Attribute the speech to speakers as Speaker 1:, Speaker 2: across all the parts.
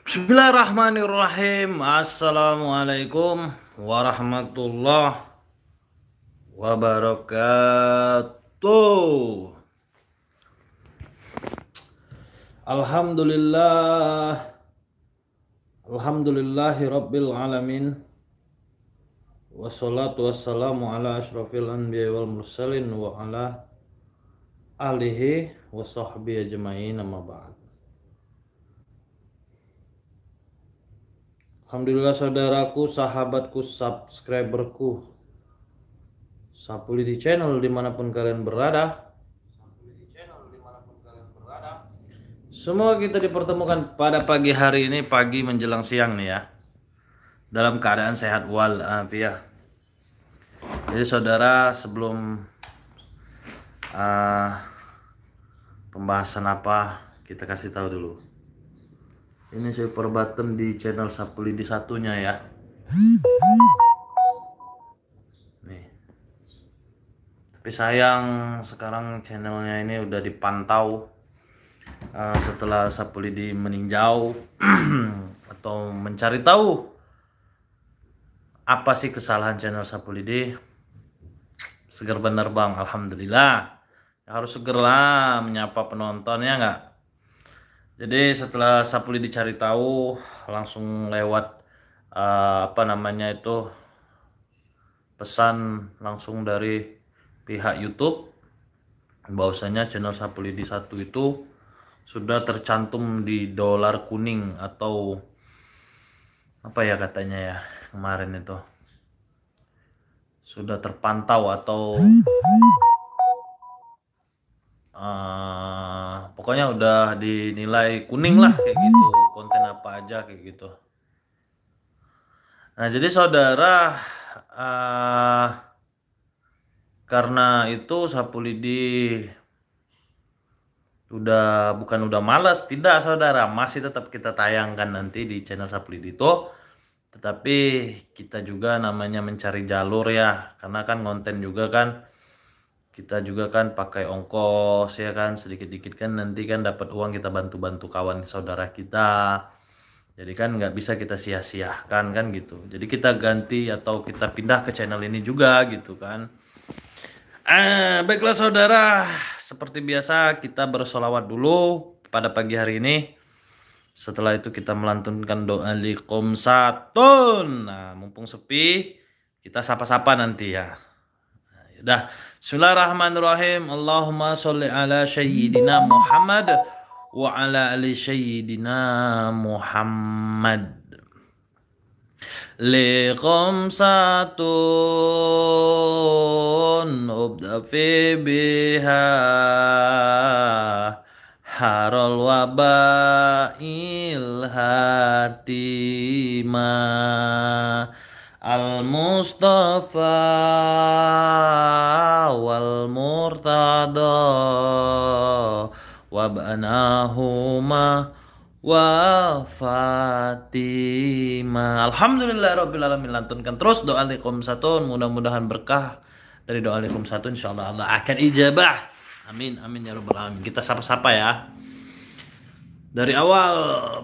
Speaker 1: Bismillahirrahmanirrahim. Assalamualaikum warahmatullahi wabarakatuh. Alhamdulillah. Alhamdulillahi rabbil alamin. Wassalatu wassalamu ala asyrafil anbiya wal mursalin wa ala alihi wa sahbihi ajma'in, amma ba'd. Alhamdulillah saudaraku, sahabatku, subscriberku, Sapuli di channel dimanapun kalian berada. Semoga kita dipertemukan pada pagi hari ini, pagi menjelang siang nih ya, dalam keadaan sehat walafiat. Jadi saudara, sebelum pembahasan apa, kita kasih tahu dulu. Ini super button di channel Sapuli di satunya ya. Nih. Tapi sayang sekarang channelnya ini udah dipantau setelah Sapulidi meninjau atau mencari tahu apa sih kesalahan channel Sapulidi. Seger bener bang, alhamdulillah. Ya, harus segera menyapa penontonnya nggak. Jadi setelah Sapulidi cari tahu, langsung lewat pesan langsung dari pihak YouTube bahwasanya channel Sapulidi 1 itu sudah tercantum di dolar kuning, atau apa ya katanya ya kemarin itu, sudah terpantau atau pokoknya udah dinilai kuning lah kayak gitu, konten apa aja kayak gitu. Nah jadi saudara, karena itu Sapulidi udah malas, tidak saudara, masih tetap kita tayangkan nanti di channel Sapulidi itu. Tetapi kita juga namanya mencari jalur ya, karena kan konten juga kan, kita juga kan pakai ongkos ya kan, sedikit-dikit kan nanti kan dapat uang, kita bantu-bantu kawan saudara kita. Jadi kan nggak bisa kita sia-siakan kan gitu. Jadi kita ganti atau kita pindah ke channel ini juga gitu kan. Baiklah saudara, seperti biasa kita bersolawat dulu pada pagi hari ini. Setelah itu kita melantunkan doa liqomsatun. Nah, mumpung sepi, kita sapa-sapa nanti ya. Nah, yaudah. Bismillahirrahmanirrahim. Allahumma sholli ala sayyidina Muhammad wa ala ali sayyidina Muhammad. Liqomsatun ubda fi biha harol wabail hatima al mustafa wal murtada wab'anahuma wa Fatima. Alhamdulillahirabbil alamin. Lantunkan terus doa liqomsatun, mudah-mudahan berkah dari doa liqomsatun, insyaallah Allah akan ijabah. Amin amin ya rabbal alamin. Kita sapa-sapa ya. Dari awal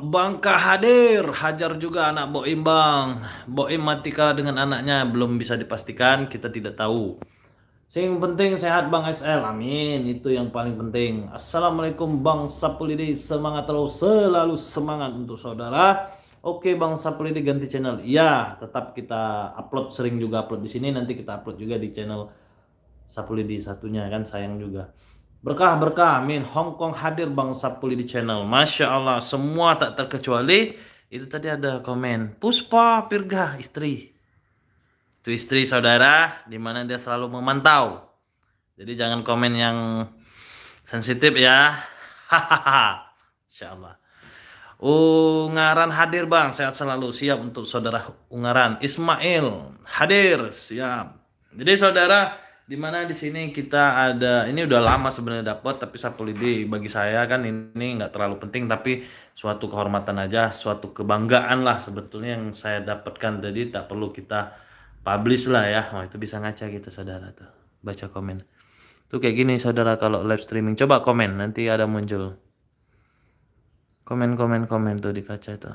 Speaker 1: Bangka hadir, Hajar juga anak Boim bang. Boim mati kalah dengan anaknya, belum bisa dipastikan, kita tidak tahu. Yang penting sehat Bang SL, amin, itu yang paling penting. Assalamualaikum Bang Sapulidi, semangat terus, selalu semangat untuk saudara. Oke Bang Sapulidi ganti channel, iya tetap kita upload, sering juga upload di sini, nanti kita upload juga di channel Sapulidi satunya kan, sayang juga. Berkah berkah, amin. Hongkong hadir Bang Sapulidi channel, masya Allah, semua tak terkecuali. Itu tadi ada komen Puspa Pirga istri. Itu istri saudara, dimana dia selalu memantau. Jadi jangan komen yang sensitif ya. Hahaha. Insyaallah. Ungaran hadir bang, sehat selalu, siap untuk saudara Ungaran. Ismail hadir, siap. Jadi saudara, dimana di sini kita ada, ini udah lama sebenarnya dapat, tapi Sapulidi bagi saya kan ini nggak terlalu penting, tapi suatu kehormatan aja, suatu kebanggaan lah sebetulnya yang saya dapatkan. Jadi tak perlu kita publish lah ya. Wah itu bisa ngaca kita saudara tuh, baca komen tuh kayak gini saudara. Kalau live streaming coba komen, nanti ada muncul komen tuh di kaca itu.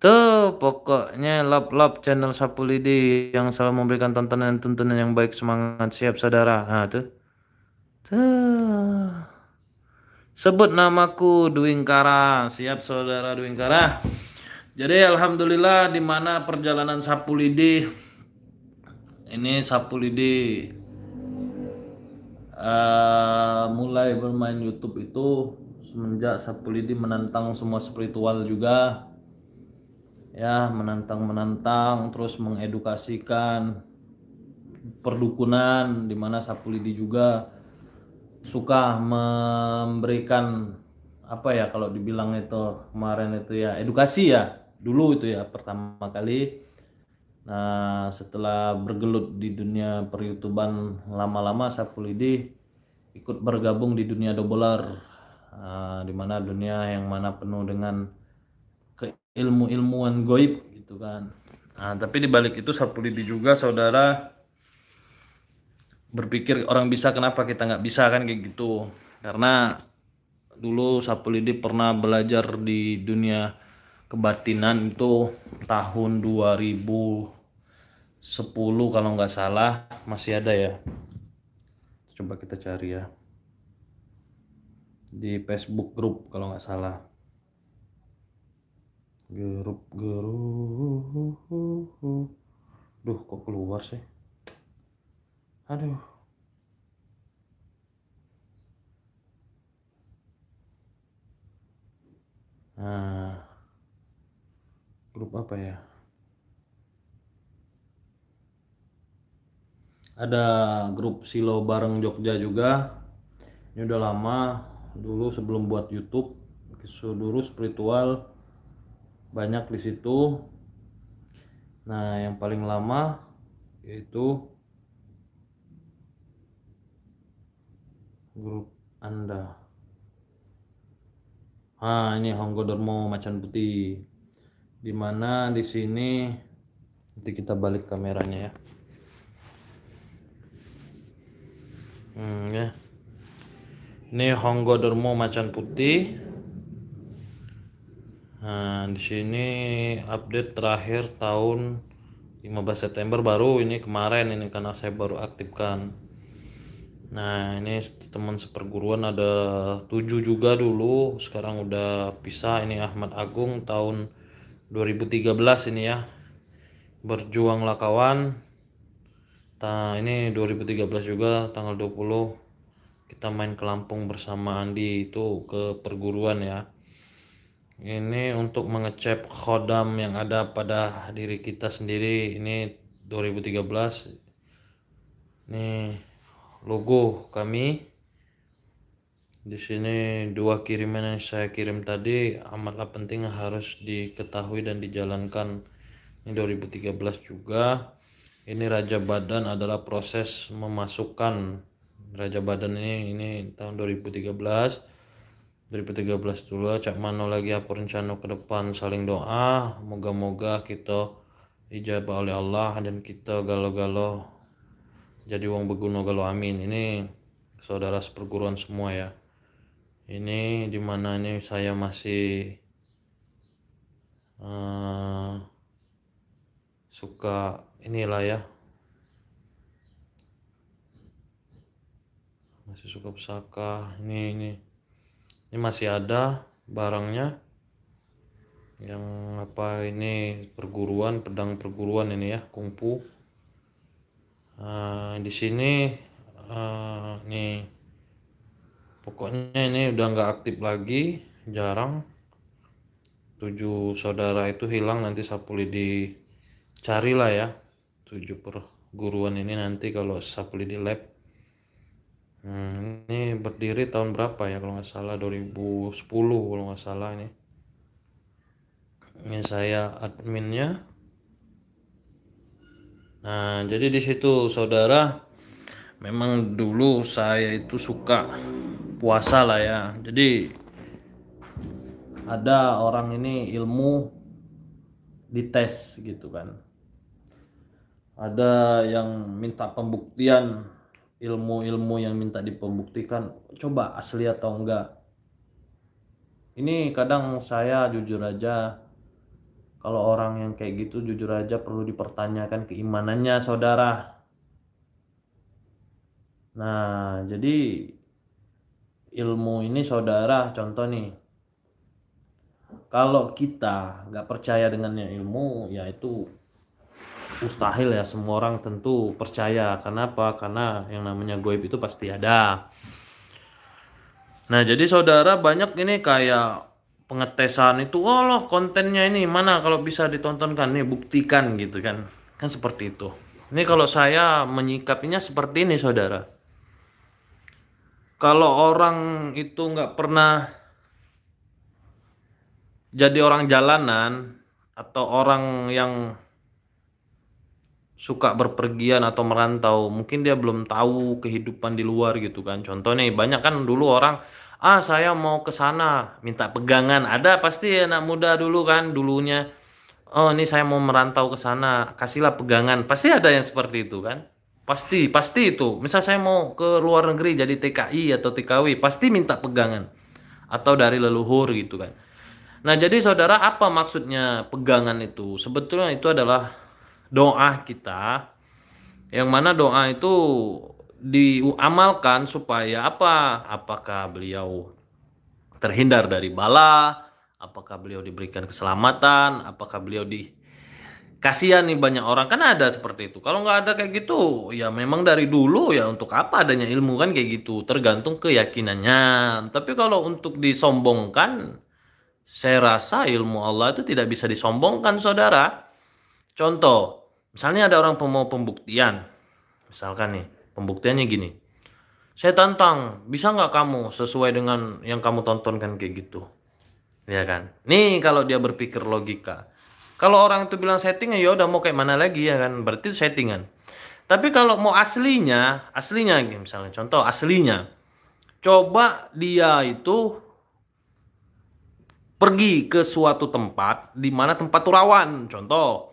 Speaker 1: Tuh, pokoknya love channel Sapulidi yang selalu memberikan tontonan yang baik, semangat, siap saudara. Nah, tuh. Tuh. Sebut namaku Dwingkara, siap saudara Dwingkara. Jadi alhamdulillah di mana perjalanan Sapulidi ini Sapulidi mulai bermain YouTube itu semenjak Sapulidi menantang semua spiritual juga. Ya, menantang terus mengedukasikan perdukunan, di mana Sapulidi juga suka memberikan apa ya, kalau dibilang itu kemarin itu ya edukasi ya dulu itu ya pertama kali. Nah, setelah bergelut di dunia per-YouTuban lama-lama, Sapulidi ikut bergabung di dunia doboler, di mana dunia yang mana penuh dengan keilmu-ilmuan goib gitu kan. Nah, tapi di balik itu Sapulidi juga saudara berpikir orang bisa kenapa kita nggak bisa kan, kayak gitu. Karena dulu Sapulidi pernah belajar di dunia kebatinan itu tahun 2010 kalau nggak salah, masih ada ya, coba kita cari ya di Facebook grup kalau nggak salah, grup duh kok keluar sih, aduh. Nah, grup apa ya, ada grup Silo Bareng Jogja juga. Ini udah lama, dulu sebelum buat YouTube, dulu spiritual banyak di situ. Nah, yang paling lama yaitu grup Anda. Ini Honggodarmo Macan Putih. Dimana di sini nanti kita balik kameranya ya. Ya. Ini Honggodarmo Macan Putih. Nah, di sini update terakhir tahun 15 September baru ini kemarin ini karena saya baru aktifkan. Nah, ini teman seperguruan ada 7 juga dulu, sekarang udah pisah. Ini Ahmad Agung tahun 2013 ini ya. Berjuanglah kawan. Nah, ini 2013 juga tanggal 20 kita main ke Lampung bersama Andi itu ke perguruan ya. Ini untuk mengecap khodam yang ada pada diri kita sendiri. Ini 2013. Nih logo kami. Di sini 2 kiriman yang saya kirim tadi amatlah penting, harus diketahui dan dijalankan. Ini 2013 juga. Ini Raja Badan adalah proses memasukkan Raja Badan ini tahun 2013 dulu. Cak mano lagi apa rencana ke depan, saling doa, moga-moga kita dijabah oleh Allah dan kita galau-galau jadi wong berguna galau, amin. Ini saudara seperguruan semua ya. Ini dimana ini saya masih suka inilah ya, masih suka pusaka. Ini masih ada barangnya yang apa, ini perguruan, pedang perguruan ini ya, kungfu. Di sini nih pokoknya ini udah nggak aktif lagi, jarang. 7 saudara itu hilang, nanti Sapulidi carilah ya 7 perguruan ini nanti kalau Sapulidi lab. Ini berdiri tahun berapa ya, kalau nggak salah 2010 kalau nggak salah. Ini saya adminnya. Nah, jadi di situ saudara, memang dulu saya itu suka puasa lah ya. Jadi ada orang ini ilmu dites gitu kan. Ada yang minta pembuktian, ilmu-ilmu yang minta dipembuktikan, coba asli atau enggak. Ini kadang saya jujur aja, Kalau orang yang kayak gitu jujur aja perlu dipertanyakan keimanannya, saudara. Nah, jadi ilmu ini saudara, contoh nih, kalau kita nggak percaya dengannya ilmu, ya itu mustahil ya, semua orang tentu percaya. Kenapa? Karena yang namanya goib itu pasti ada. Nah, jadi saudara banyak ini kayak pengetesan itu, oh loh kontennya ini mana kalau bisa ditontonkan nih, buktikan gitu kan. Kan seperti itu. Ini kalau saya menyikapinya seperti ini saudara. Kalau orang itu nggak pernah jadi orang jalanan atau orang yang suka berpergian atau merantau, mungkin dia belum tahu kehidupan di luar gitu kan. Contohnya banyak kan dulu orang, ah saya mau ke sana minta pegangan, ada pasti anak muda dulu kan dulunya, oh ini saya mau merantau ke sana kasihlah pegangan, pasti ada yang seperti itu kan, pasti itu. Misal saya mau ke luar negeri jadi TKI atau TKW, pasti minta pegangan atau dari leluhur gitu kan. Nah, jadi saudara, apa maksudnya pegangan itu? Sebetulnya itu adalah doa kita, yang mana doa itu diamalkan supaya apa? Apakah beliau terhindar dari bala? Apakah beliau diberikan keselamatan? Apakah beliau kasihan nih, banyak orang kan ada seperti itu. Kalau nggak ada kayak gitu, ya memang dari dulu ya untuk apa adanya ilmu kan kayak gitu. Tergantung keyakinannya. Tapi kalau untuk disombongkan, saya rasa ilmu Allah itu tidak bisa disombongkan, saudara. Contoh, misalnya ada orang mau pembuktian. Misalkan nih, pembuktiannya gini. Saya tantang, bisa nggak kamu sesuai dengan yang kamu tontonkan kayak gitu? Ya kan? Nih kalau dia berpikir logika. Kalau orang itu bilang setting, ya udah mau kayak mana lagi ya kan? Berarti itu settingan. Tapi kalau mau aslinya misalnya contoh aslinya. Coba dia itu pergi ke suatu tempat di mana tempat itu rawan, contoh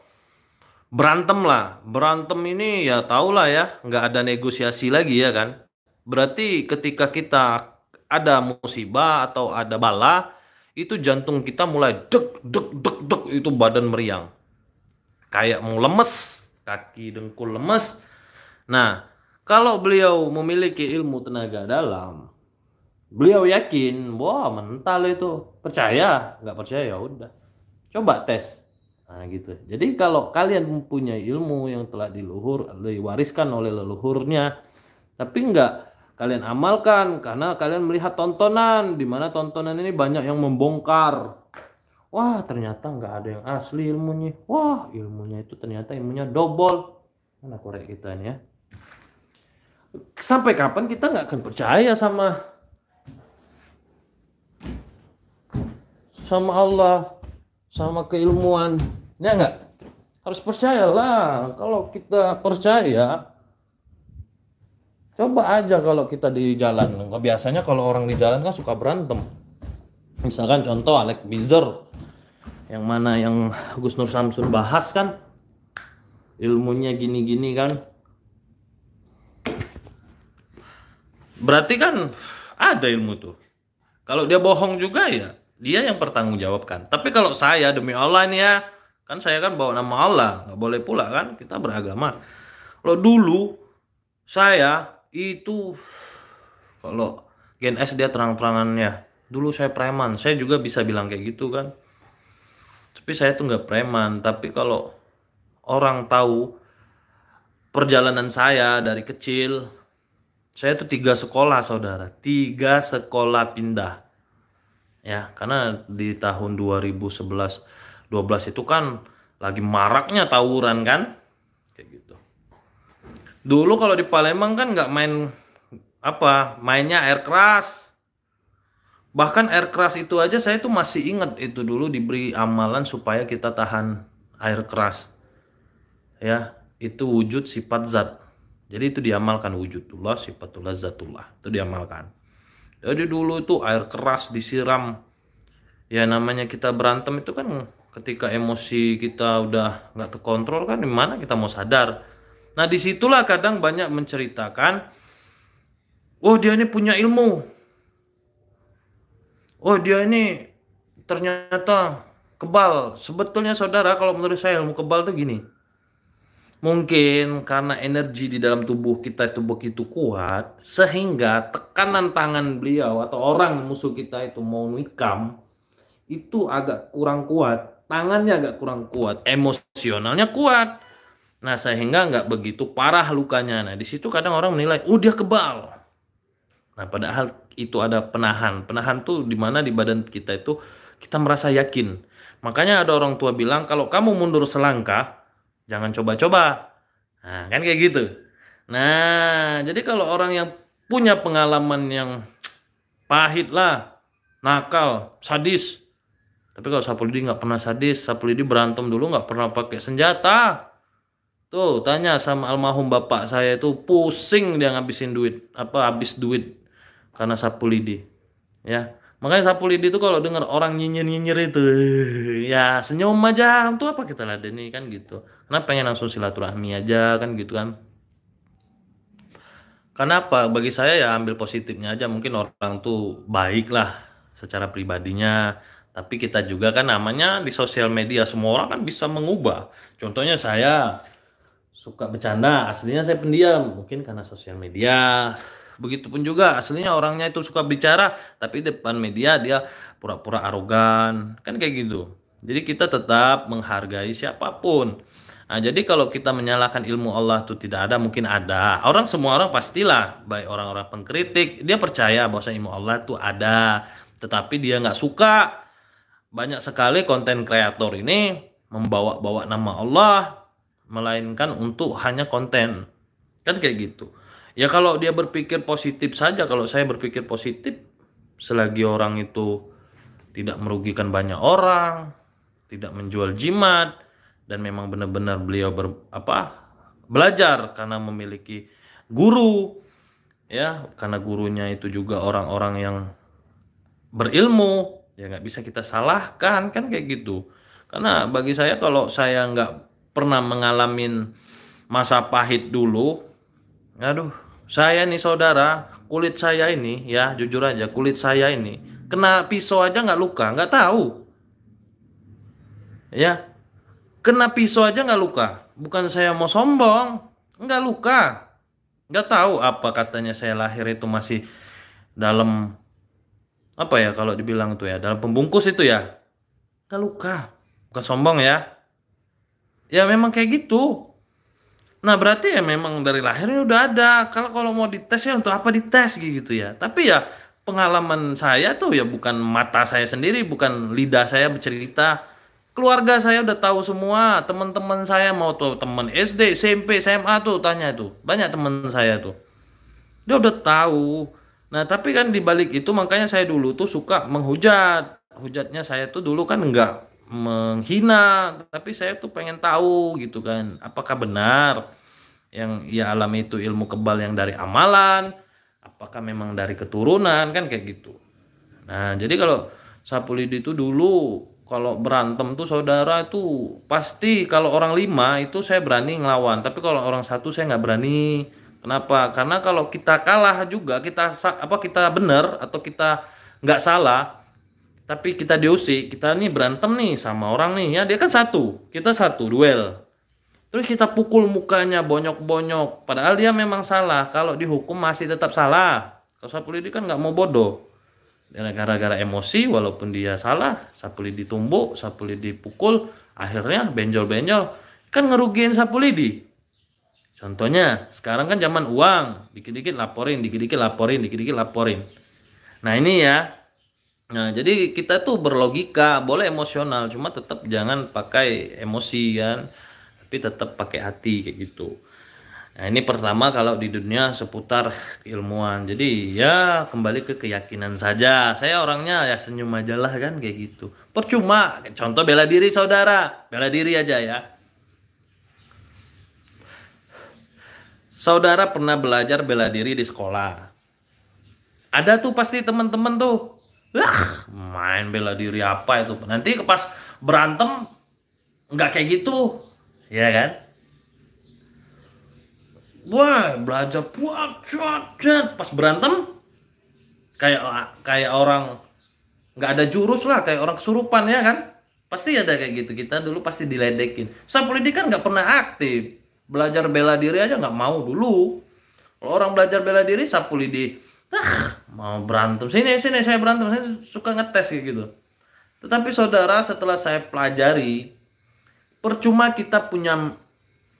Speaker 1: berantem lah, berantem ini ya tau lah ya, nggak ada negosiasi lagi ya kan. Berarti ketika kita ada musibah atau ada bala, itu jantung kita mulai deg deg deg deg, itu badan meriang, kayak mau lemes, kaki dengkul lemes. Nah, kalau beliau memiliki ilmu tenaga dalam, beliau yakin, wah mental itu. Percaya? Nggak percaya ya udah. Coba tes. Nah gitu. Jadi kalau kalian mempunyai ilmu yang telah diwariskan oleh leluhurnya, tapi nggak kalian amalkan karena kalian melihat tontonan, di mana tontonan ini banyak yang membongkar. Wah ternyata nggak ada yang asli ilmunya. Wah ilmunya itu ternyata ilmunya dobol. Mana korek kita ini ya? Sampai kapan kita nggak akan percaya sama Allah, sama keilmuan, ya nggak? Harus percayalah. Kalau kita percaya, coba aja kalau kita di jalan. Biasanya kalau orang di jalan kan suka berantem. Misalkan contoh Alex Bizer, yang mana yang Gus Nur Samsun bahas kan, ilmunya gini-gini kan. Berarti kan ada ilmu tuh. Kalau dia bohong juga ya dia yang bertanggung jawabkan. Tapi kalau saya demi Allah nih ya, kan saya kan bawa nama Allah, nggak boleh pula kan kita beragama. Kalau dulu saya itu, kalau Gen S dia terang-terangannya, dulu saya preman, saya juga bisa bilang kayak gitu kan. Tapi saya tuh nggak preman. Tapi kalau orang tahu perjalanan saya dari kecil, saya tuh 3 sekolah saudara, 3 sekolah pindah. Ya, karena di tahun 2011 12 itu kan lagi maraknya tawuran kan. Kayak gitu. Dulu kalau di Palembang kan nggak mainnya air keras. Bahkan air keras itu aja saya tuh masih ingat, itu dulu diberi amalan supaya kita tahan air keras. Ya, itu wujud sifat zat. Jadi itu diamalkan, wujudullah sifatullah zatullah. Itu diamalkan. Jadi dulu itu air keras disiram. Ya namanya kita berantem itu kan ketika emosi kita udah nggak terkontrol kan, gimana kita mau sadar. Nah disitulah kadang banyak menceritakan, oh dia ini punya ilmu, oh dia ini ternyata kebal. Sebetulnya saudara, kalau menurut saya ilmu kebal tuh gini. Mungkin karena energi di dalam tubuh kita itu begitu kuat, sehingga tekanan tangan beliau atau orang musuh kita itu mau nikam, itu agak kurang kuat. Tangannya agak kurang kuat, emosionalnya kuat. Nah, sehingga nggak begitu parah lukanya. Nah, di situ kadang orang menilai, oh dia kebal. Nah, padahal itu ada penahan. Penahan tuh di mana di badan kita itu kita merasa yakin. Makanya ada orang tua bilang, kalau kamu mundur selangkah, jangan coba-coba. Nah, kan kayak gitu. Nah, jadi kalau orang yang punya pengalaman yang pahit lah, nakal, sadis. Tapi kalau Sapu Lidi nggak pernah sadis. Sapu Lidi berantem dulu nggak pernah pakai senjata. Tuh, tanya sama almarhum bapak saya itu pusing dia ngabisin duit, habis duit karena sapu lidi. Ya. Makanya sapu lidi itu kalau dengar orang nyinyir-nyinyir itu, ya senyum aja. Untuk apa kita ladeni kan gitu. Karena pengen langsung silaturahmi aja kan gitu kan. Karena apa? Bagi saya ya ambil positifnya aja. Mungkin orang tuh baik lah secara pribadinya. Tapi kita juga kan namanya di sosial media semua orang kan bisa mengubah. Contohnya saya suka bercanda, aslinya saya pendiam, mungkin karena sosial media. Begitupun juga aslinya orangnya itu suka bicara, tapi depan media dia pura-pura arogan, kan kayak gitu. Jadi kita tetap menghargai siapapun. Nah, jadi kalau kita menyalahkan ilmu Allah itu tidak ada, mungkin ada. Semua orang pastilah, baik orang-orang pengkritik, dia percaya bahwa ilmu Allah itu ada, tetapi dia nggak suka. Banyak sekali konten kreator ini membawa-bawa nama Allah, melainkan untuk hanya konten. Kan kayak gitu. Ya kalau dia berpikir positif saja, kalau saya berpikir positif, selagi orang itu tidak merugikan banyak orang, tidak menjual jimat, dan memang benar-benar beliau belajar karena memiliki guru, ya karena gurunya itu juga orang-orang yang berilmu, ya nggak bisa kita salahkan kan kayak gitu. Karena bagi saya kalau saya nggak pernah mengalami masa pahit dulu, aduh, saya nih saudara, kulit saya ini ya jujur aja, kulit saya ini kena pisau aja nggak luka, nggak tahu, ya kena pisau aja nggak luka. Bukan saya mau sombong, nggak luka, nggak tahu apa katanya saya lahir itu masih dalam apa ya kalau dibilang tuh ya dalam pembungkus itu ya, nggak luka, bukan sombong ya, ya memang kayak gitu. Nah, berarti ya memang dari lahirnya udah ada. Kalau kalau mau dites ya untuk apa dites gitu ya. Tapi ya pengalaman saya tuh ya bukan mata saya sendiri, bukan lidah saya bercerita. Keluarga saya udah tahu semua, teman-teman saya mau tuh teman SD, SMP, SMA tuh tanya tuh. Banyak teman saya tuh. Dia udah tahu. Nah, tapi kan di balik itu makanya saya dulu tuh suka menghujat. Hujatnya saya tuh dulu kan enggak menghina, tapi saya tuh pengen tahu gitu kan, apakah benar yang ia alami itu ilmu kebal yang dari amalan, apakah memang dari keturunan kan kayak gitu. Nah, jadi kalau sapu lidi itu dulu kalau berantem tuh saudara itu pasti kalau orang 5 itu saya berani ngelawan, tapi kalau orang satu saya nggak berani. Kenapa? Karena kalau kita kalah juga kita benar atau kita nggak salah, tapi kita diusik, kita nih berantem nih sama orang nih ya, dia kan satu, kita satu duel. Terus kita pukul mukanya bonyok-bonyok, padahal dia memang salah. Kalau dihukum masih tetap salah. Kalau sapu lidi kan nggak mau bodoh. Gara-gara emosi, walaupun dia salah, sapu lidi tumbuk, sapu lidi pukul, akhirnya benjol-benjol, kan ngerugiin sapu lidi. Contohnya, sekarang kan zaman uang, dikit-dikit laporin, dikit-dikit laporin, dikit-dikit laporin. Nah ini ya, nah jadi kita tuh berlogika, boleh emosional, cuma tetap jangan pakai emosi kan, tapi tetap pakai hati kayak gitu. Nah ini pertama kalau di dunia seputar keilmuan. Jadi ya kembali ke keyakinan saja. Saya orangnya ya senyum aja lah kan kayak gitu. Percuma. Contoh bela diri saudara, bela diri aja ya. Saudara pernah belajar bela diri di sekolah. Ada tuh pasti teman-teman tuh. Main bela diri apa itu? Nanti pas berantem nggak kayak gitu, ya kan? Wah, belajar buat pas berantem kayak kayak orang nggak ada jurus lah, kayak orang kesurupan ya kan? Pasti ada kayak gitu, kita dulu pasti diledekin. Sapulidi kan nggak pernah aktif, belajar bela diri aja nggak mau dulu. Kalau orang belajar bela diri, Sapulidi mau berantem, sini sini saya berantem, saya suka ngetes kayak gitu. Tetapi saudara, setelah saya pelajari, percuma kita punya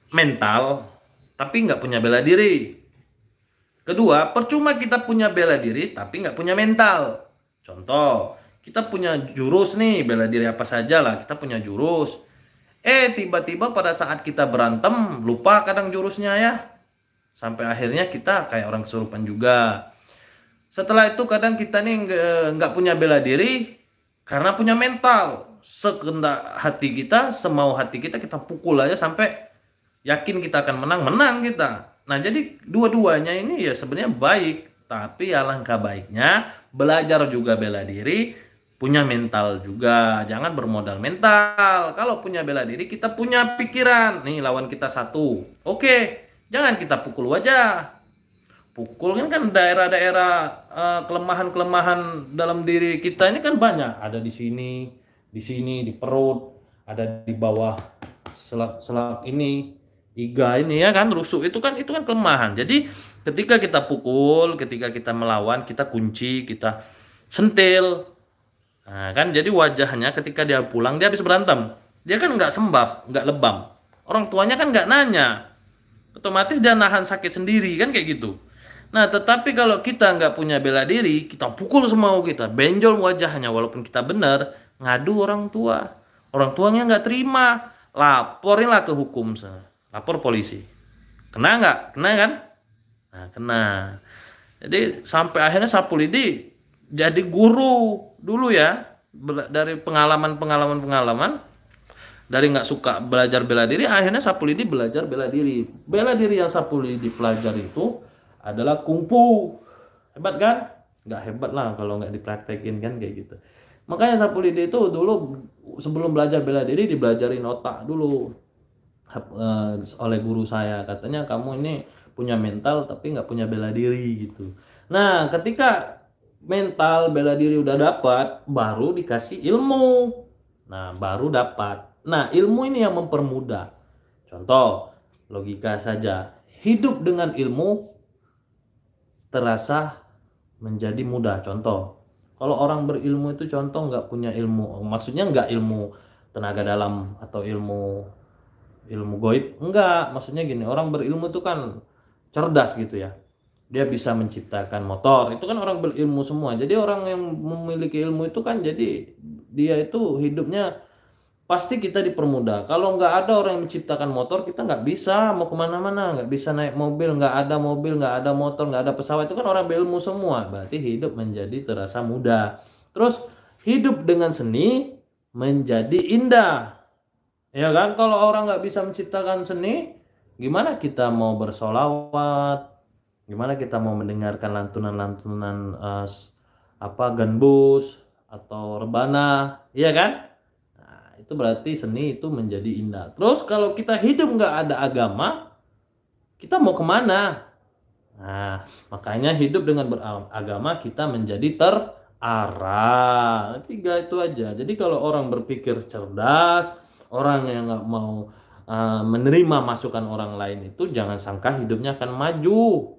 Speaker 1: mental tapi nggak punya bela diri. Kedua, percuma kita punya bela diri tapi nggak punya mental. Contoh, kita punya jurus nih, bela diri apa saja lah, kita punya jurus. Tiba-tiba pada saat kita berantem, lupa kadang jurusnya ya. Sampai akhirnya kita kayak orang kesurupan juga. Setelah itu kadang kita nih nggak punya bela diri karena punya mental. Sekehendak hati kita, semau hati kita, kita pukul aja sampai yakin kita akan menang, menang kita. Nah, jadi dua-duanya ini ya sebenarnya baik, tapi alangkah baiknya belajar juga bela diri, punya mental juga. Jangan bermodal mental. Kalau punya bela diri, kita punya pikiran. Nih, lawan kita satu. Oke, jangan kita pukul wajah. Pukul kan daerah-daerah kelemahan-kelemahan dalam diri kita ini kan banyak. Ada di sini, di perut, ada di bawah selak ini, iga ini ya kan, rusuk itu kan kelemahan. Jadi ketika kita pukul, ketika kita melawan, kita kunci, kita sentil. Nah, kan jadi wajahnya ketika dia pulang, dia habis berantem, dia kan nggak sembab, nggak lebam. Orang tuanya kan nggak nanya, otomatis dia nahan sakit sendiri kan kayak gitu. Nah, tetapi kalau kita nggak punya bela diri, kita pukul semau kita, benjol wajahnya, walaupun kita benar, ngadu orang tua. Orang tuanya nggak terima, laporinlah ke hukum sana, lapor polisi. Kena nggak? Kena kan? Nah, kena. Jadi sampai akhirnya Sapulidi jadi guru dulu ya, dari pengalaman, dari nggak suka belajar bela diri, akhirnya Sapulidi belajar bela diri. Bela diri yang Sapulidi pelajari itu adalah kungfu. Hebat kan? Nggak hebat lah kalau nggak dipraktekin kan kayak gitu. Makanya Sapulidi itu dulu sebelum belajar bela diri dibelajarin otak dulu oleh guru saya. Katanya kamu ini punya mental tapi nggak punya bela diri gitu. Nah, ketika mental bela diri udah dapat, baru dikasih ilmu. Nah, baru dapat. Nah, ilmu ini yang mempermudah. Contoh, logika saja. Hidup dengan ilmu terasa menjadi mudah. Contoh, kalau orang berilmu itu contoh nggak punya ilmu, maksudnya nggak ilmu tenaga dalam atau ilmu goib, enggak, maksudnya gini, orang berilmu itu kan cerdas gitu ya, dia bisa menciptakan motor, itu kan orang berilmu semua. Jadi orang yang memiliki ilmu itu kan jadi dia itu hidupnya pasti kita dipermudah. Kalau nggak ada orang yang menciptakan motor, kita nggak bisa mau kemana-mana, nggak bisa naik mobil, nggak ada mobil, nggak ada motor, nggak ada pesawat, itu kan orang berilmu semua. Berarti hidup menjadi terasa mudah. Terus hidup dengan seni menjadi indah, ya kan? Kalau orang nggak bisa menciptakan seni, gimana kita mau bersolawat, gimana kita mau mendengarkan lantunan-lantunan ganbus atau rebana, iya kan? Itu berarti seni itu menjadi indah. Terus kalau kita hidup nggak ada agama, kita mau kemana? Nah, makanya hidup dengan beragama kita menjadi terarah. Tiga itu aja. Jadi kalau orang berpikir cerdas, orang yang nggak mau menerima masukan orang lain itu, jangan sangka hidupnya akan maju.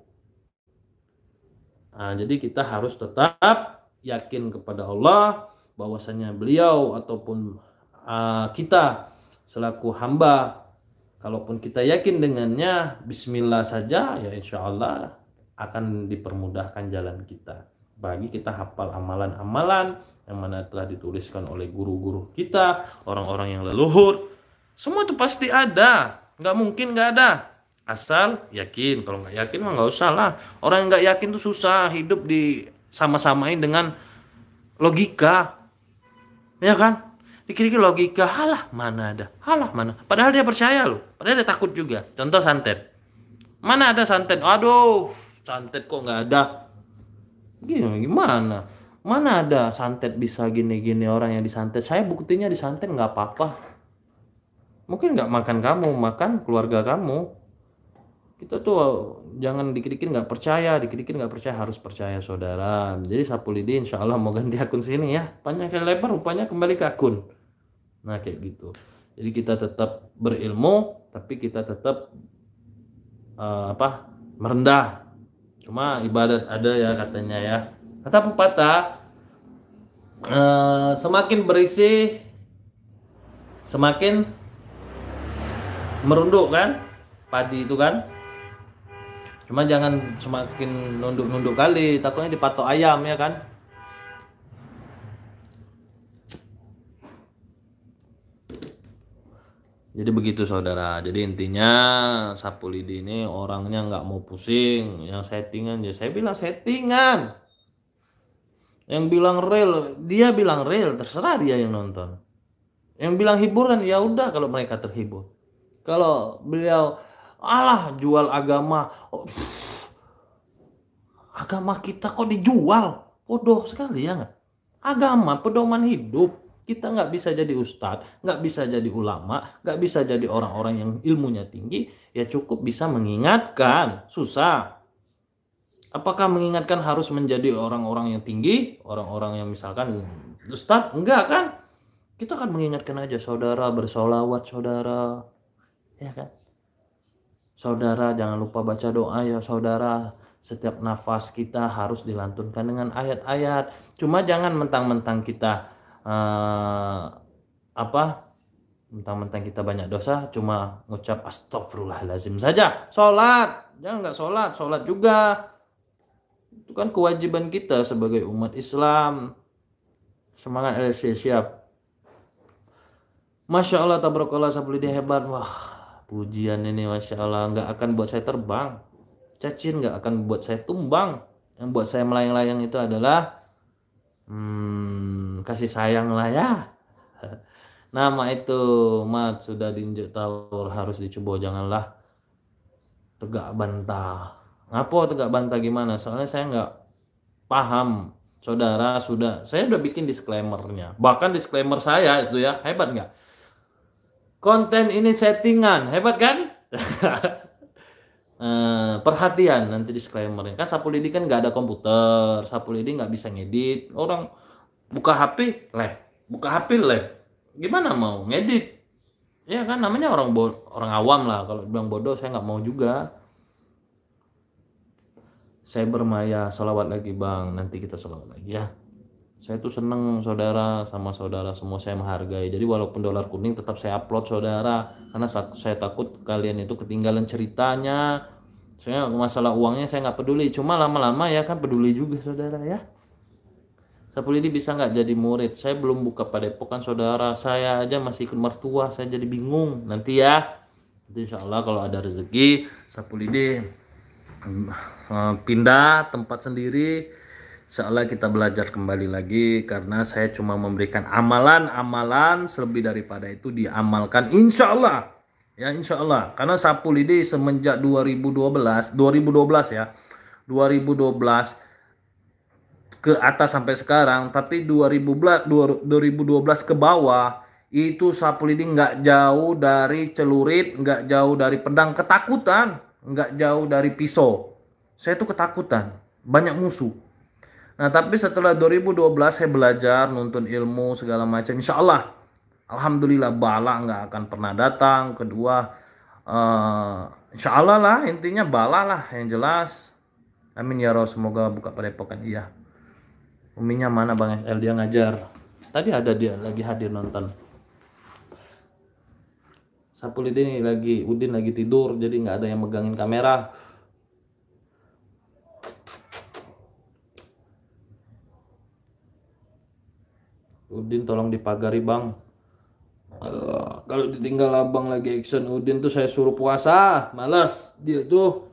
Speaker 1: Nah, jadi kita harus tetap yakin kepada Allah bahwasanya beliau ataupun kita selaku hamba, kalaupun kita yakin dengannya, bismillah saja ya, insya Allah akan dipermudahkan jalan kita. Bagi kita hafal amalan-amalan yang mana telah dituliskan oleh guru-guru kita, orang-orang yang leluhur, semua itu pasti ada, nggak mungkin nggak ada. Asal yakin. Kalau nggak yakin mah nggak usah lah. Orang yang nggak yakin tuh susah hidup di sama-samain dengan logika, ya kan? Dikira-kira logika, halah mana ada, halah mana. Padahal dia percaya loh, padahal dia takut juga. Contoh santet, mana ada santet? Aduh, santet kok nggak ada? Gimana? Mana ada santet bisa gini-gini, orang yang disantet? Saya buktinya disantet nggak apa-apa. Mungkin nggak makan kamu, makan keluarga kamu. Kita tuh jangan dikit-dikit nggak percaya, dikit-dikit nggak percaya, harus percaya saudara. Jadi Sapulidi insya Allah mau ganti akun sini ya, panjang kali lebar rupanya kembali ke akun. Nah kayak gitu. Jadi kita tetap berilmu, tapi kita tetap merendah. Cuma ibadat ada ya katanya ya. Kata pepatah, semakin berisi semakin merunduk kan, padi itu kan. Cuma jangan semakin nunduk-nunduk kali, takutnya dipatok ayam ya kan. Jadi begitu saudara. Jadi intinya sapu lidi ini orangnya nggak mau pusing. Yang settingan ya saya bilang settingan. Yang bilang real, dia bilang real, terserah dia yang nonton. Yang bilang hiburan ya udah kalau mereka terhibur. Kalau beliau alah jual agama, agama kita kok dijual, bodoh sekali ya nggak? Agama pedoman hidup. Kita nggak bisa jadi ustadz, nggak bisa jadi ulama, nggak bisa jadi orang-orang yang ilmunya tinggi. Ya cukup bisa mengingatkan, susah. Apakah mengingatkan harus menjadi orang-orang yang tinggi, orang-orang yang misalkan ustadz? Enggak kan? Kita kan mengingatkan aja saudara bersolawat saudara, ya kan? Saudara jangan lupa baca doa ya saudara. Setiap nafas kita harus dilantunkan dengan ayat-ayat. Cuma jangan mentang-mentang kita mentang-mentang kita banyak dosa, cuma ngucap astagfirullahalazim saja. Sholat, jangan nggak sholat juga. Itu kan kewajiban kita sebagai umat Islam. Semangat LC siap. Masya Allah tabarakallah sapu lidi hebat. Wah, pujian ini Masya Allah nggak akan buat saya terbang. Cacing nggak akan buat saya tumbang. Yang buat saya melayang-layang itu adalah kasih sayang lah ya. Nama itu mat sudah diinjek tawur harus dicoba, janganlah tegak bantah. Ngapa tegak bantah gimana? Soalnya saya nggak paham. Saudara saya udah bikin disclaimernya. Bahkan disclaimer saya itu ya hebat nggak? Konten ini settingan, hebat kan? Perhatian nanti disclaimernya kan sapu lidi kan nggak ada komputer, sapu lidi nggak bisa ngedit. Orang buka HP lab, gimana mau ngedit? Ya kan namanya orang awam lah. Kalau bilang bodoh saya nggak mau juga. Saya bermaya sholawat lagi bang, nanti kita sholawat lagi ya. Saya tuh seneng saudara, sama saudara semua saya menghargai. Jadi walaupun dolar kuning tetap saya upload saudara, karena saya takut kalian itu ketinggalan ceritanya. Saya masalah uangnya saya nggak peduli, cuma lama-lama ya kan peduli juga saudara ya. Sapu lidi bisa nggak jadi murid? Saya belum buka padepokan saudara, saya aja masih ikut mertua, saya jadi bingung. Nanti ya, insya Allah kalau ada rezeki sapu lidi pindah tempat sendiri, insya Allah kita belajar kembali lagi, karena saya cuma memberikan amalan-amalan, selebih daripada itu diamalkan insya Allah ya, insya Allah. Karena sapu lidi semenjak 2012 ya, 2012 ke atas sampai sekarang, tapi 2012 ke bawah itu sapu lidi nggak jauh dari celurit, nggak jauh dari pedang, ketakutan, nggak jauh dari pisau. Saya tuh ketakutan, banyak musuh. Nah tapi setelah 2012 saya belajar, nuntun ilmu segala macam, insya Allah alhamdulillah bala nggak akan pernah datang. Kedua insya Allah lah, intinya bala lah yang jelas. Amin ya Allah, semoga buka padepokan. Iya, uminya mana Bang SL, dia ngajar. Tadi ada dia lagi hadir nonton. Sapu lidi Udin lagi tidur, jadi nggak ada yang megangin kamera. Udin tolong dipagari bang. Kalau ditinggal abang lagi action Udin tuh saya suruh puasa, malas dia tuh.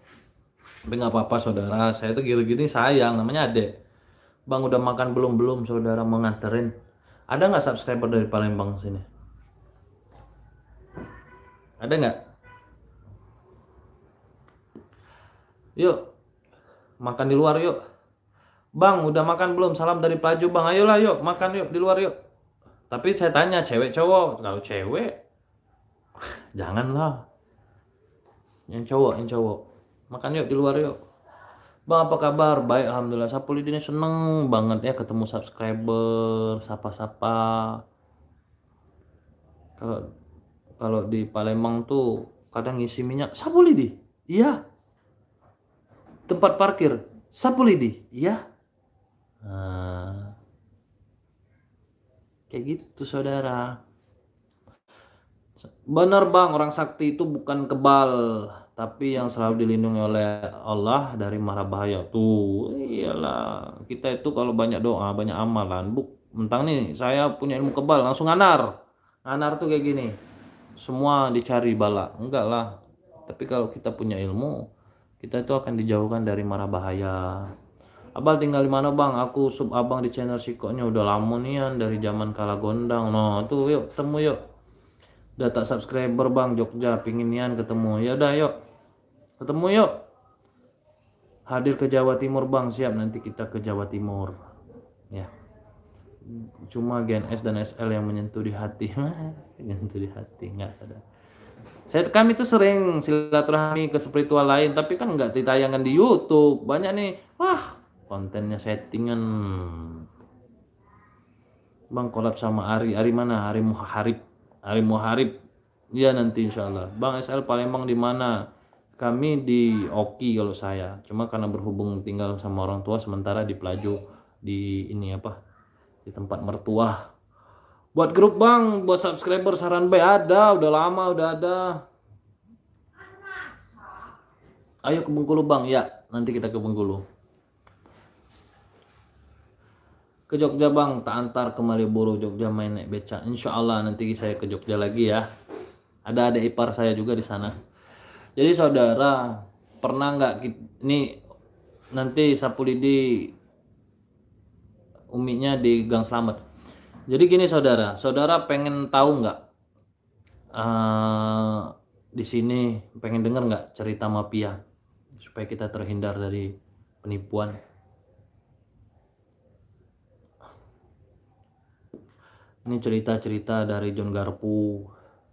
Speaker 1: Tapi nggak apa-apa saudara, saya tuh gini-gini sayang, namanya adek. Bang udah makan belum saudara, mau nganterin. Ada nggak subscriber dari Palembang sini? Ada nggak? Yuk makan di luar yuk. Bang udah makan belum? Salam dari Pelaju bang. Ayolah yuk makan yuk di luar yuk. Tapi saya tanya cewek cowok. Kalau cewek janganlah. Yang cowok. Makan yuk di luar yuk. Bang apa kabar? Baik alhamdulillah. Sapu lidi ini seneng banget ya ketemu subscriber, sapa-sapa. Kalau kalau di Palembang tuh kadang ngisi minyak sapu lidi. Iya. Tempat parkir sapu lidi. Iya. Nah, kayak gitu saudara. Benar bang, orang sakti itu bukan kebal, tapi yang selalu dilindungi oleh Allah dari mara bahaya. Tuh, iyalah. Kita itu kalau banyak doa, banyak amalan. Mentang nih, saya punya ilmu kebal, langsung nganar. Nganar tuh kayak gini. Semua dicari bala. Enggak lah. Tapi kalau kita punya ilmu, kita itu akan dijauhkan dari mara bahaya. Abang tinggal di mana bang? Aku sub abang di channel Sikoknya udah lama nian dari zaman kala gondang. No, tuh yuk ketemu yuk. Udah tak subscriber bang Jogja pingin nian ketemu. Ya udah yuk. Ketemu yuk. Hadir ke Jawa Timur bang, siap nanti kita ke Jawa Timur. Ya. Cuma GNS dan SL yang menyentuh di hati. Menyentuh di hati nggak ada. Kami tuh sering silaturahmi ke spiritual lain, tapi kan nggak ditayangkan di YouTube. Banyak nih, wah kontennya settingan. Bang collab sama Ari mana? Ari Muharib. Ari Muharib. Iya nanti insya Allah. Bang SL Palembang di mana? Kami di Oki kalau saya. Cuma karena berhubung tinggal sama orang tua sementara di Pelajo di ini apa? Di tempat mertua. Buat grup bang, buat subscriber saran B ada, udah lama udah ada. Ayo ke Bengkulu bang, ya nanti kita ke Bengkulu. Ke Jogja bang, tak antar ke Malioboro, Jogja main naik beca. Insya Allah nanti saya ke Jogja lagi ya. Ada adik ipar saya juga di sana. Jadi saudara, pernah nggak ini nanti sapu lidi uminya di Gang Slamet. Jadi gini saudara, saudara pengen tahu nggak di sini pengen denger nggak cerita mafia supaya kita terhindar dari penipuan? Ini cerita-cerita dari John Garpu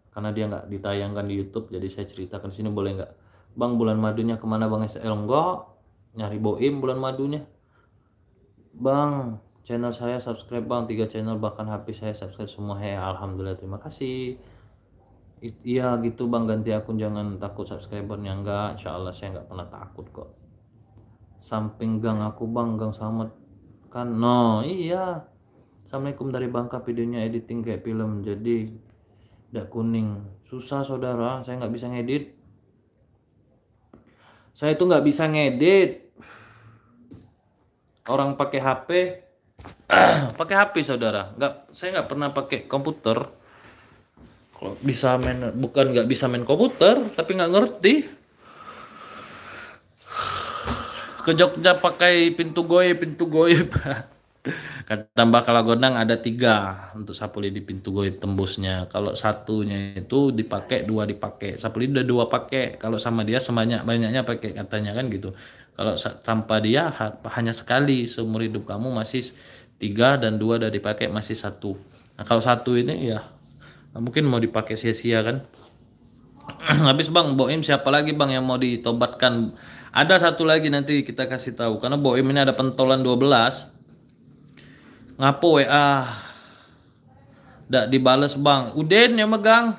Speaker 1: karena dia nggak ditayangkan di YouTube, jadi saya ceritakan sini boleh nggak? Bang bulan madunya kemana bang SL? Enggak, nyari Boim bulan madunya. Bang channel saya subscribe bang 3 channel bahkan HP saya subscribe semua. Alhamdulillah terima kasih. Iya gitu bang, ganti akun jangan takut subscribernya. Enggak, insya Allah saya nggak pernah takut kok. Samping gang aku bang, Gang Slamet kan. No iya. Assalamualaikum dari Bangka, videonya editing kayak film jadi tidak kuning. Susah saudara, saya nggak bisa ngedit. Saya itu nggak bisa ngedit. Orang pakai HP, pakai HP saudara. Saya nggak pernah pakai komputer. Kalau bisa main, bukan nggak bisa main komputer, tapi nggak ngerti. Ke Jogja pakai pintu goib. Kata Mbak Kalagondang ada 3 untuk sapu lidi pintu goib tembusnya. Kalau satunya itu dipakai, 2 dipakai. Sapu lidi udah 2 pakai. Kalau sama dia sebanyak-banyaknya pakai katanya kan gitu. Kalau tanpa dia hanya sekali seumur hidup kamu masih 3 dan 2 udah dipakai masih 1. Nah kalau 1 ini ya mungkin mau dipakai sia-sia kan. Habis bang, Boim siapa lagi bang yang mau ditobatkan? Ada 1 lagi nanti kita kasih tahu. Karena Boim ini ada pentolan 12. Ngapo WA ndak dibales bang. Uden yang megang.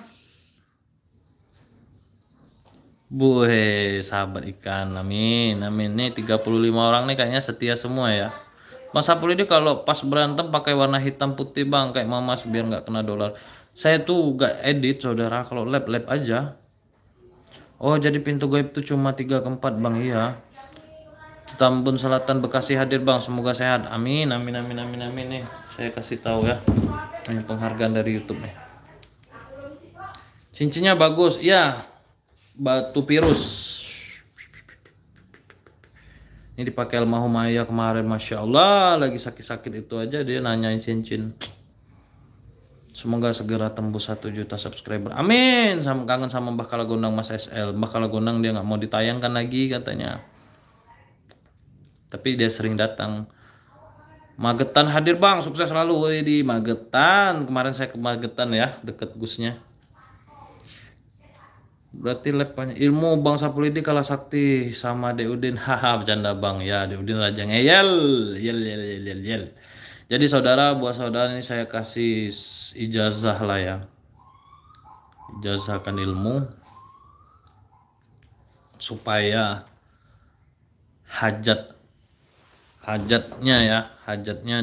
Speaker 1: Sahabat ikan. Amin. Amin. Nih 35 orang nih kayaknya setia semua ya. Mas Sapul ini kalau pas berantem pakai warna hitam putih bang kayak mamas biar nggak kena dolar. Saya tuh gak edit saudara, kalau lab aja. Oh jadi pintu gaib tuh cuma 3 ke 4 bang. Iya. Tambun Selatan Bekasi hadir bang, semoga sehat. Amin amin amin amin amin nih. Saya kasih tahu ya. Ini penghargaan dari YouTube nih. Cincinnya bagus, ya. Batu virus. Ini dipakai almarhum ayah kemarin, masya Allah. Lagi sakit-sakit itu aja dia nanyain cincin. Semoga segera tembus 1 juta subscriber. Amin. Kangen sama Mbah Kalagondang Mas SL. Mbah Kalagondang dia nggak mau ditayangkan lagi katanya. Tapi dia sering datang. Magetan hadir bang, sukses selalu. Woi di Magetan. Kemarin saya ke Magetan ya, deket Gusnya. Berarti banyak ilmu bang Sapulidi kalah sakti sama Deudin. Haha bercanda bang. Ya Deudin raja ngeyel. Yel. Jadi saudara, buat saudara ini saya kasih ijazah lah ya. ijazakan ilmu supaya hajatnya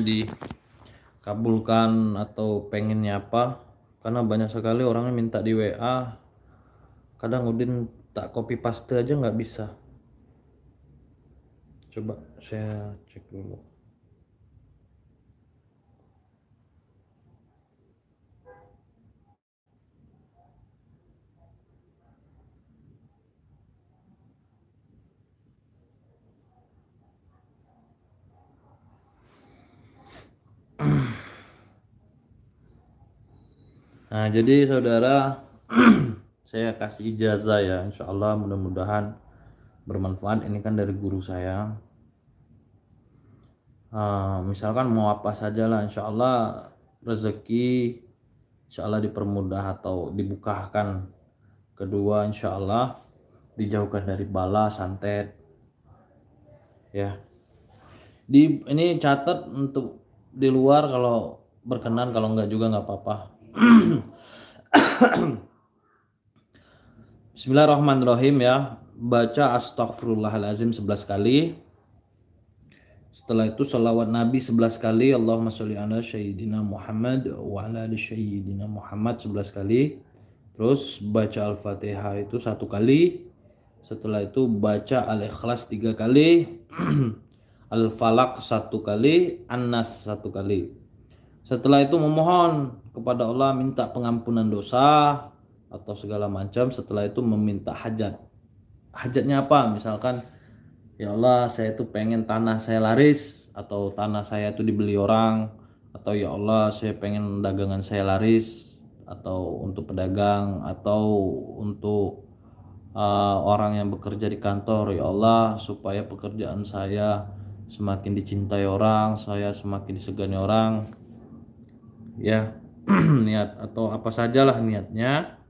Speaker 1: dikabulkan atau pengennya apa, karena banyak sekali orangnya minta di WA, kadang Udin tak copy paste aja nggak bisa. Coba saya cek dulu. Nah, jadi saudara, saya kasih ijazah ya, insya Allah mudah-mudahan bermanfaat. Ini kan dari guru saya. Misalkan mau apa saja lah, insya Allah rezeki insya Allah dipermudah atau dibukakan. Kedua, insya Allah dijauhkan dari bala santet. Ya, ini catat untuk di luar kalau berkenan, kalau enggak juga nggak apa-apa. Bismillahirrahmanirrahim ya. Baca astaghfirullahalazim 11 kali. Setelah itu salawat Nabi 11 kali. Allahumma sholli ala sayyidina Muhammad wa ala ali sayyidina Muhammad 11 kali. Terus baca Al-Fatihah itu 1 kali. Setelah itu baca Al-Ikhlas 3 kali. Al-Falaq 1 kali, An-Nas 1 kali. Setelah itu memohon kepada Allah, minta pengampunan dosa atau segala macam. Setelah itu meminta hajat. Hajatnya apa? Misalkan, ya Allah, saya itu pengen tanah saya laris, atau tanah saya itu dibeli orang, atau ya Allah, saya pengen dagangan saya laris, atau untuk pedagang, atau untuk orang yang bekerja di kantor, ya Allah, supaya pekerjaan saya semakin dicintai orang, saya semakin disegani orang, ya. Niat atau apa sajalah niatnya.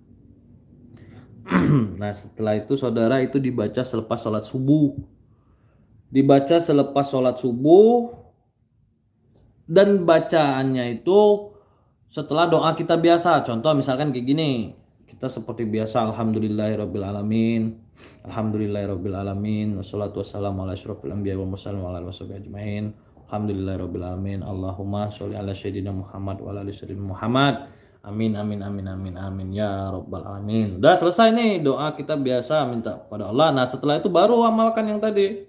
Speaker 1: Nah, setelah itu saudara, itu dibaca selepas sholat subuh. Dibaca selepas sholat subuh, dan bacaannya itu setelah doa kita biasa. Contoh misalkan kayak gini, kita seperti biasa, alhamdulillahirobbilalamin, alhamdulillahirobbilalamin, wassalatu wassalamu ala asyrofil anbiya wal mursalin wa ala alihi washabihi ajmain, alhamdulillahirobbilalamin, Allahumma sholli ala sayyidina Muhammad wa ala ali sayyidina Muhammad, amin amin amin amin amin ya rabbal alamin. Udah selesai nih doa kita biasa minta pada Allah. Nah, setelah itu baru amalkan yang tadi,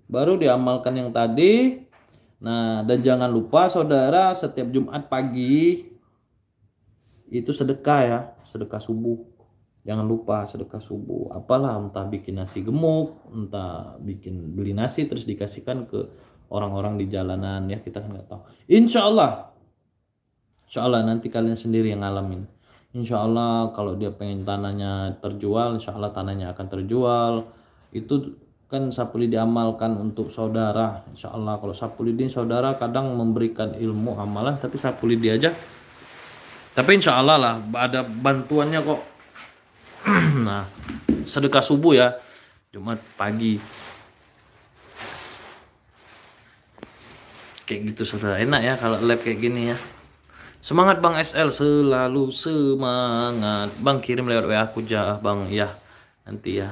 Speaker 1: baru diamalkan yang tadi. Nah, dan jangan lupa saudara, setiap Jumat pagi itu sedekah ya, sedekah subuh. Jangan lupa sedekah subuh. Apalah, entah bikin nasi gemuk, entah beli nasi terus dikasihkan ke orang-orang di jalanan ya, kita kan nggak tahu. Insya Allah nanti kalian sendiri yang ngalamin. Insya Allah kalau dia pengen tanahnya terjual, insya Allah tanahnya akan terjual. Itu kan Sapuli diamalkan untuk saudara. Insya Allah kalau Sapuli di saudara kadang memberikan ilmu amalan, tapi Sapuli di aja. Tapi insya Allah lah ada bantuannya kok. Nah, sedekah subuh ya, Jumat pagi. Kayak gitu saudara, enak ya kalau live kayak gini ya. Semangat Bang SL, selalu semangat. Bang kirim lewat WA aku aja Bang ya, nanti ya.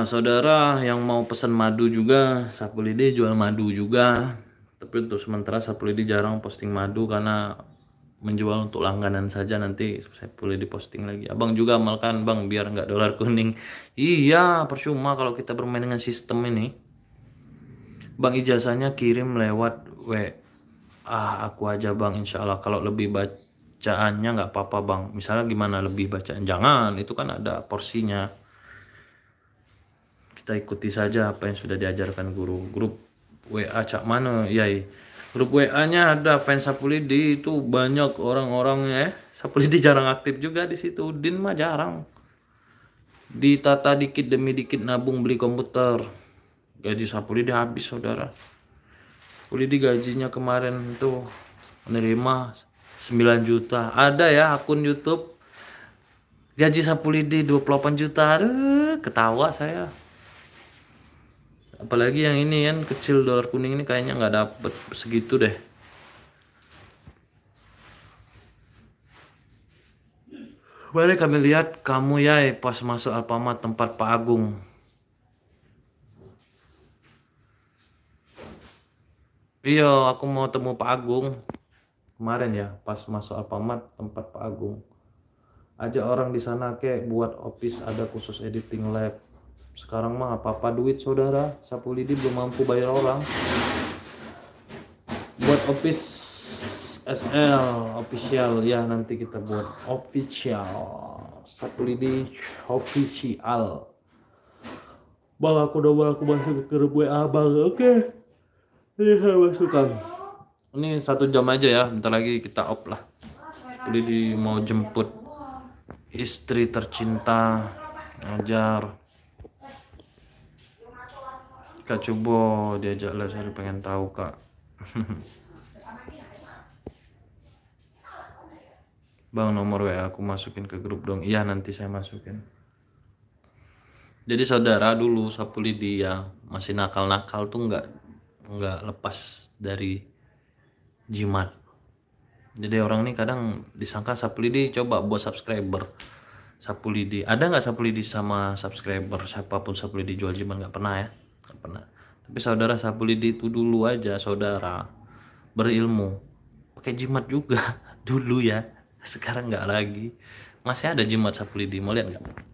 Speaker 1: Saudara yang mau pesan madu juga, Sapulidi jual madu juga. Tapi untuk sementara Sapulidi jarang posting madu karena menjual untuk langganan saja. Nanti Sapulidi posting lagi. Abang juga amalkan Bang biar nggak dolar kuning. Iya, percuma kalau kita bermain dengan sistem ini. Bang ijazahnya kirim lewat WA aku aja Bang, insya Allah. Kalau lebih bacaannya nggak apa-apa Bang. Misalnya gimana lebih bacaan? Jangan, itu kan ada porsinya. Kita ikuti saja apa yang sudah diajarkan guru. Grup WA cak mana yai, grup WA nya ada fans Sapulidi itu banyak orang-orangnya. Sapulidi jarang aktif juga di situ. Udin mah jarang, ditata dikit demi dikit nabung beli komputer. Gaji Sapulidi habis saudara. Sapulidi gajinya kemarin tuh menerima 9 juta. Ada ya akun YouTube gaji Sapulidi 28 juta. Aduh, ketawa saya. Apalagi yang ini kan kecil dolar kuning ini kayaknya nggak dapet segitu deh. Kemarin kami lihat kamu ya pas masuk Alfamart tempat Pak Agung. Iya, aku mau temu Pak Agung. Kemarin ya, pas masuk Alfamart tempat Pak Agung. Ajak orang di sana kayak buat office ada khusus editing lab. Sekarang mah apa-apa duit saudara. Sapu lidi belum mampu bayar orang. Buat office SL official ya, nanti kita buat official. Sapu lidi official. Bang, aku masuk ke grup WA bang. Oke. Ini saya masukkan. Ini 1 jam aja ya, bentar lagi kita off lah. Lidi mau jemput istri tercinta, ngajar. Kak Cubo diajak les, saya pengen tahu kak. Bang, nomor WA aku masukin ke grup dong. Iya, nanti saya masukin. Jadi saudara, dulu sapu lidi ya masih nakal-nakal tuh nggak lepas dari jimat. Jadi orang ini kadang disangka sapu lidi coba buat subscriber. Sapu lidi, ada nggak sapu lidi sama subscriber? Siapapun sapu lidi jual jimat, nggak pernah ya, nggak pernah. Tapi saudara, sapu lidi itu dulu aja saudara berilmu pakai jimat juga dulu ya, sekarang nggak lagi. Masih ada jimat sapu lidi, mau lihat nggak?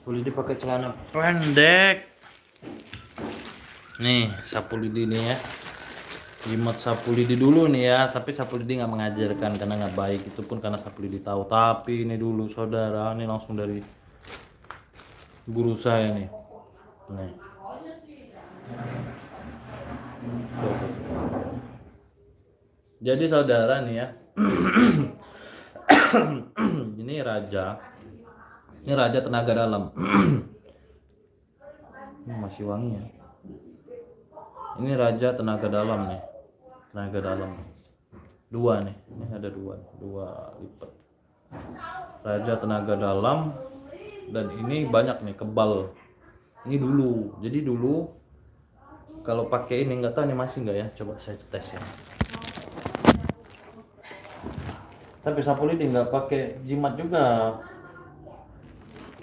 Speaker 1: Sapu lidi pakai celana pendek. Nih sapu lidi nih ya, jimat sapu lidi dulu nih ya. Tapi sapu lidi nggak mengajarkan karena nggak baik, itu pun karena sapu lidi tahu. Tapi ini dulu saudara, ini langsung dari guru saya nih. Nih. Jadi saudara nih ya, ini raja tenaga dalam. Ini masih wangi ya. Ini raja tenaga dalam nih, tenaga dalam. Dua nih, ini ada dua lipat. Raja tenaga dalam, dan ini banyak nih, kebal. Ini dulu, jadi dulu kalau pakai ini, nggak tahu nih masih nggak ya, coba saya tes ya. Tapi sapu lidi nggak pakai jimat juga,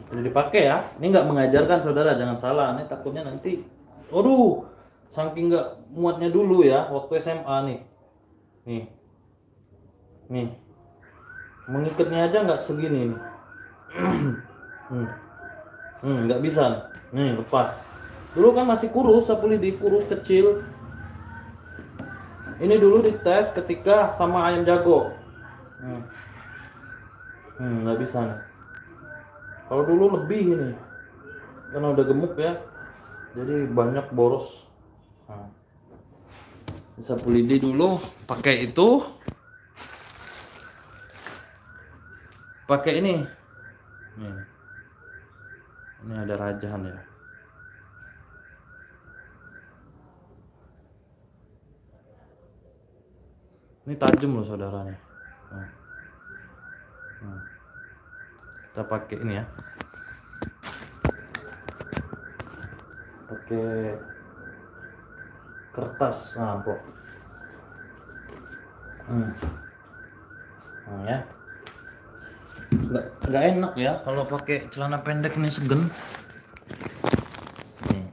Speaker 1: jadi dipakai ya. Ini nggak mengajarkan saudara, jangan salah. Ini takutnya nanti, aduh, saking nggak muatnya dulu ya waktu SMA nih, nih mengikatnya aja nggak segini nih. Nggak bisa nih, lepas. Dulu kan masih kurus, sapu lidi kurus kecil. Ini dulu dites ketika sama ayam jago. Nggak bisa nih. Kalau dulu lebih ini, karena udah gemuk ya, jadi banyak boros. Sapu lidi dulu pakai itu, pakai ini Nih. Ini ada rajahan ya. Ini tajam loh saudara nih. Kita pakai ini ya. Pakai kertas ngampok. Ya. Nggak enak ya kalau pakai celana pendek nih segen. Nih.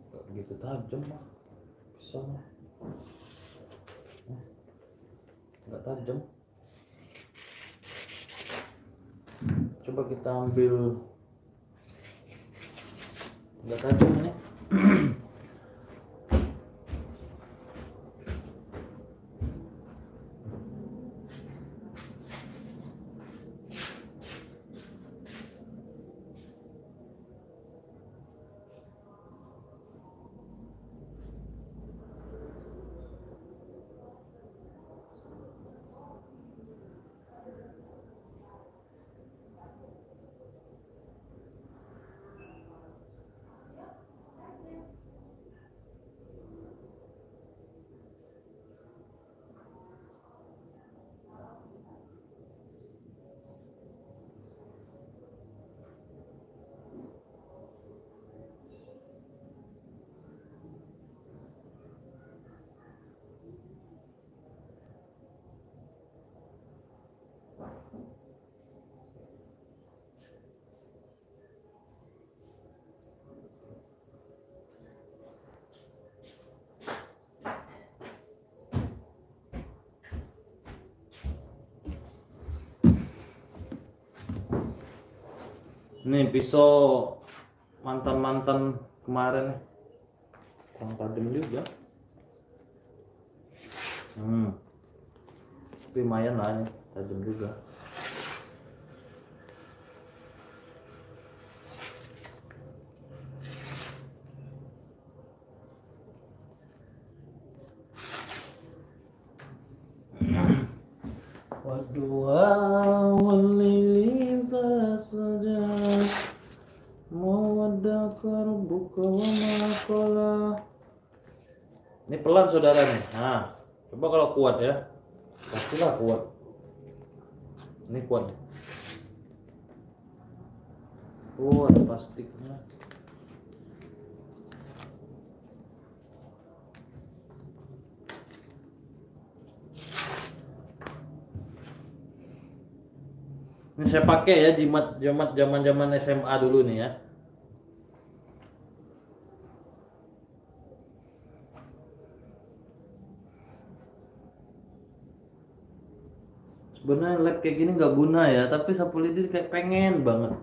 Speaker 1: Nggak begitu tajam mah. Bisa mah. Nggak tajam. Coba kita ambil. Nggak tajam ini. Ini pisau mantan-mantan kemarin nih. Kurang tajam juga. Tapi lumayan lah ini, tajam juga. Waduh, walili saja mawaddakar buka wa maqala. Ini pelan saudara nih. Nah, coba kalau kuat ya. Pastilah kuat. Ini kuat. Oh, ada plastiknya. Ini saya pakai ya jimat zaman SMA dulu nih ya. Sebenarnya lab kayak gini nggak guna ya, tapi sapu lidi kayak pengen banget.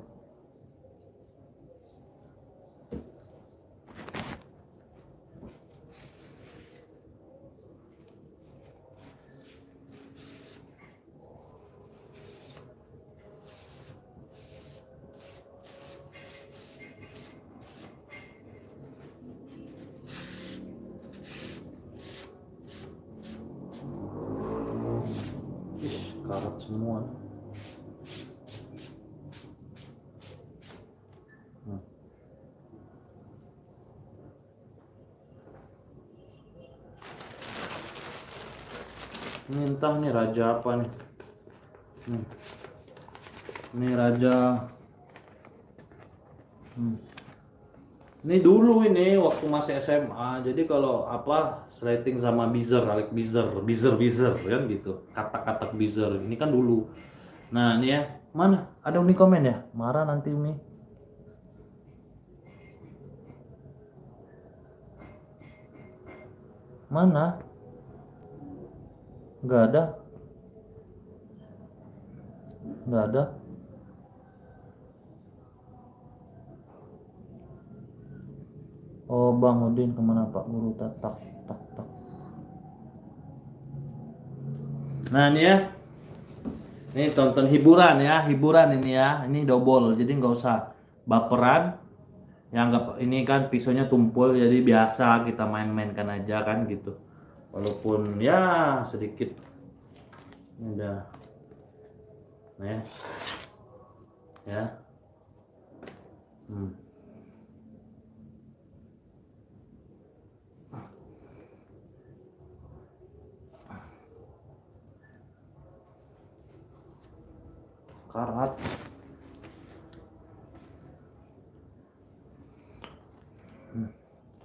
Speaker 1: Karat semua. Ini entah nih raja apa nih. Ini raja. Ini dulu ini waktu masih SMA. Jadi kalau apa slating sama Beezer, Alex Beezer kan gitu. Kata-kata Beezer ini kan dulu. Nah, ini ya. Mana? Ada Umi komen ya? Marah nanti Umi. Mana? Nggak ada. Nggak ada. Oh, Bang Udin kemana Pak Guru? Tak. Nah, ini ya. Ini tonton hiburan ya, hiburan ini ya. Ini double, jadi nggak usah baperan. Ya anggap ini kan pisaunya tumpul, jadi biasa kita main-mainkan aja kan gitu. walaupun ya sedikit. Ini udah ya ya. Karat.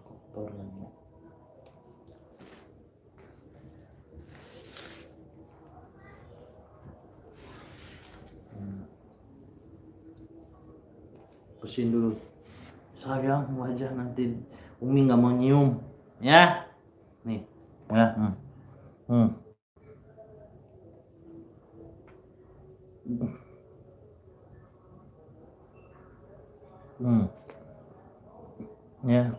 Speaker 1: Kotor lagi. Bersihin dulu. Sayang wajah nanti Umi nggak mau nyium ya. Nih ya. Ya.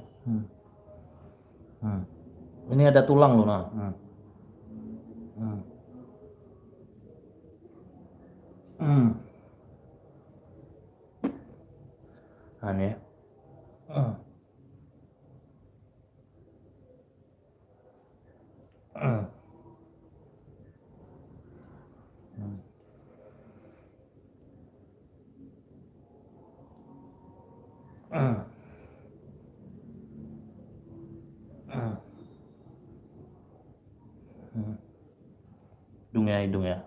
Speaker 1: Ini ada tulang loh nah. Aneh. Hidung ya.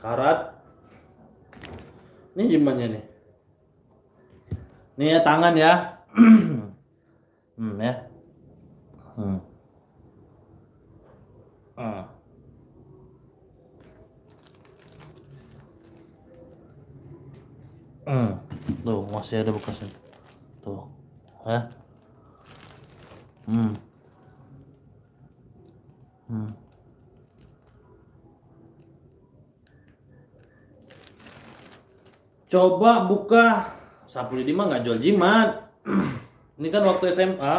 Speaker 1: Karat. Ini jimatnya nih. Nih ya tangan ya. Ya. Tuh masih ada bekasnya. Tuh. Ya. Coba buka. Sapu lidi mah nggak jual jimat. Ini kan waktu SMA.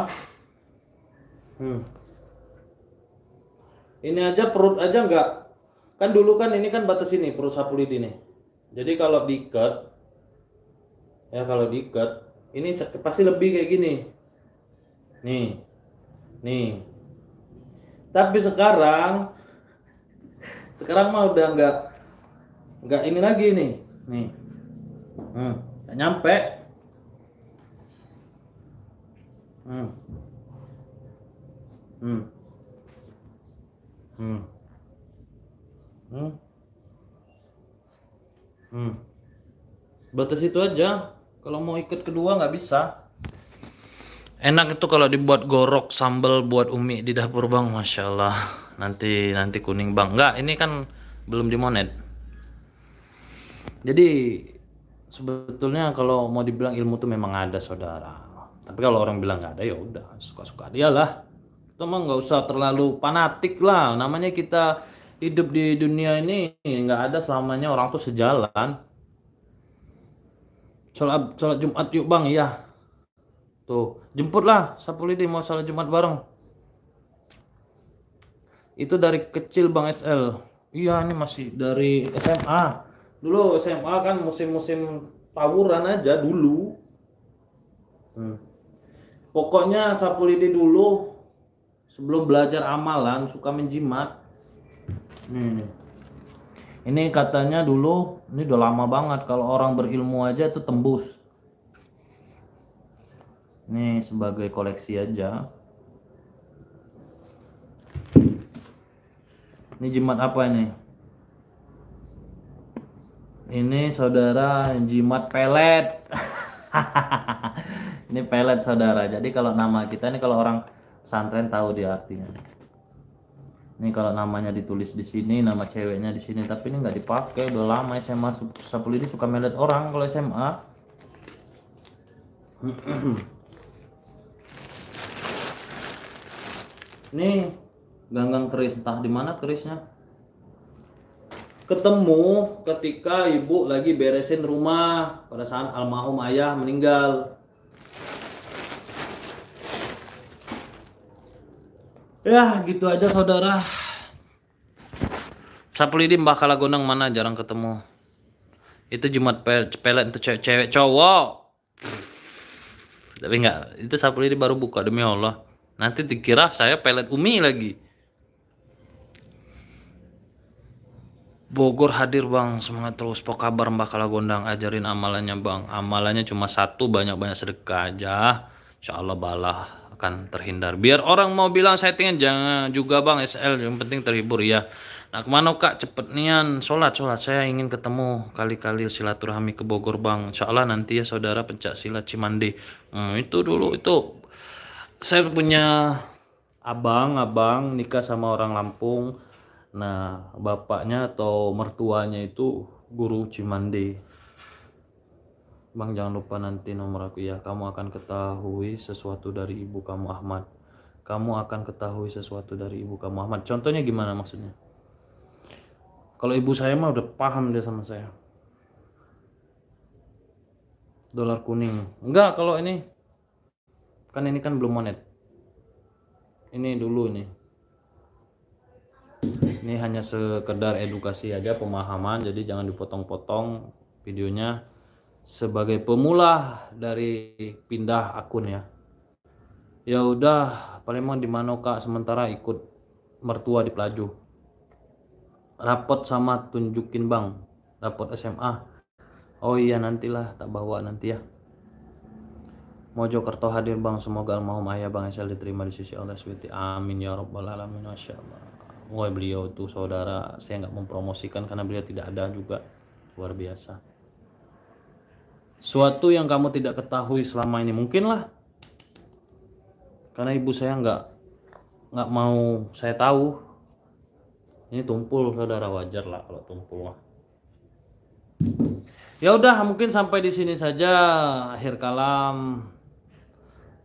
Speaker 1: Ini aja perut aja nggak. Kan dulu kan ini kan batas ini perut sapu lidi nih. Jadi kalau diikat, ya kalau diikat, ini pasti lebih kayak gini. Nih. Tapi sekarang mah udah nggak ini lagi nih. Nggak nyampe. Batas itu aja. Kalau mau ikat kedua nggak bisa. Enak itu kalau dibuat gorok sambal buat Umi di dapur bang, masya Allah. Nanti kuning bang. Enggak, ini kan belum dimonet. Jadi sebetulnya kalau mau dibilang ilmu tuh memang ada saudara. Tapi kalau orang bilang nggak ada ya udah suka-suka dia lah. Kita mah nggak usah terlalu fanatik lah. Namanya kita hidup di dunia ini nggak ada selamanya orang tuh sejalan. Sholat Jumat yuk bang, iya. Tuh, jemputlah sapu lidi mau sholat Jumat bareng. Itu dari kecil bang SL. Iya, ini masih dari SMA. Dulu SMA kan musim-musim tawuran aja dulu. Pokoknya sapu lidi dulu sebelum belajar amalan suka menjimat. Ini katanya dulu, ini udah lama banget kalau orang berilmu aja itu tembus. Ini sebagai koleksi aja. Ini jimat apa ini? Ini saudara jimat pelet. Ini pelet saudara. Jadi kalau nama kita ini kalau orang pesantren tahu dia artinya. Ini kalau namanya ditulis di sini, nama ceweknya di sini, tapi ini nggak dipakai udah lama. SMA sapu lidi suka melet orang kalau SMA. Nih ganggang keris, entah di mana kerisnya. Ketemu ketika ibu lagi beresin rumah pada saat almarhum ayah meninggal. Ya gitu aja saudara. Sapu lidi Mbah Kalagonang mana jarang ketemu. Itu Jumat pelet untuk cewek cowok. Tapi enggak, itu Sapu Lidi baru buka demi Allah. Nanti dikira saya pelet Umi lagi. Bogor hadir bang, semangat terus. Pok kabar Mbak Kalagondang, ajarin amalannya bang. Amalannya cuma satu, banyak-banyak sedekah aja. Insya Allah balah akan terhindar. Biar orang mau bilang settingan jangan juga bang SL, yang penting terhibur ya. Nah kemana kak? Cepet nian, sholat. Saya ingin ketemu kali-kali silaturahmi ke Bogor bang. Insya Allah nanti ya saudara pencak silat Cimande. Itu dulu itu saya punya abang nikah sama orang Lampung. Nah, bapaknya atau mertuanya itu guru Cimande. Bang, jangan lupa nanti nomor aku ya. Kamu akan ketahui sesuatu dari ibu kamu Ahmad. Kamu akan ketahui sesuatu dari ibu kamu Ahmad. Contohnya gimana maksudnya? Kalau ibu saya mah udah paham dia sama saya. Dolar kuning. Enggak, kalau ini kan belum monet. Ini dulu ini. Ini hanya sekedar edukasi aja, pemahaman, jadi jangan dipotong-potong videonya. Sebagai pemula dari pindah akun ya. Ya udah, Palembang di mana kak? Sementara ikut mertua di Pelaju. Rapot sama tunjukin bang, rapot SMA. Oh iya nantilah, tak bawa nanti ya. Mojokerto hadir bang, semoga almarhum ayah bang Esel diterima di sisi Allah SWT. Amin ya rabbal alamin. Masya Allah. Wah beliau tuh saudara, saya nggak mempromosikan karena beliau tidak ada juga, luar biasa. Suatu yang kamu tidak ketahui selama ini mungkin lah, karena ibu saya nggak mau saya tahu. Ini tumpul saudara, wajar lah kalau tumpul lah. Ya udah mungkin sampai di sini saja akhir kalam.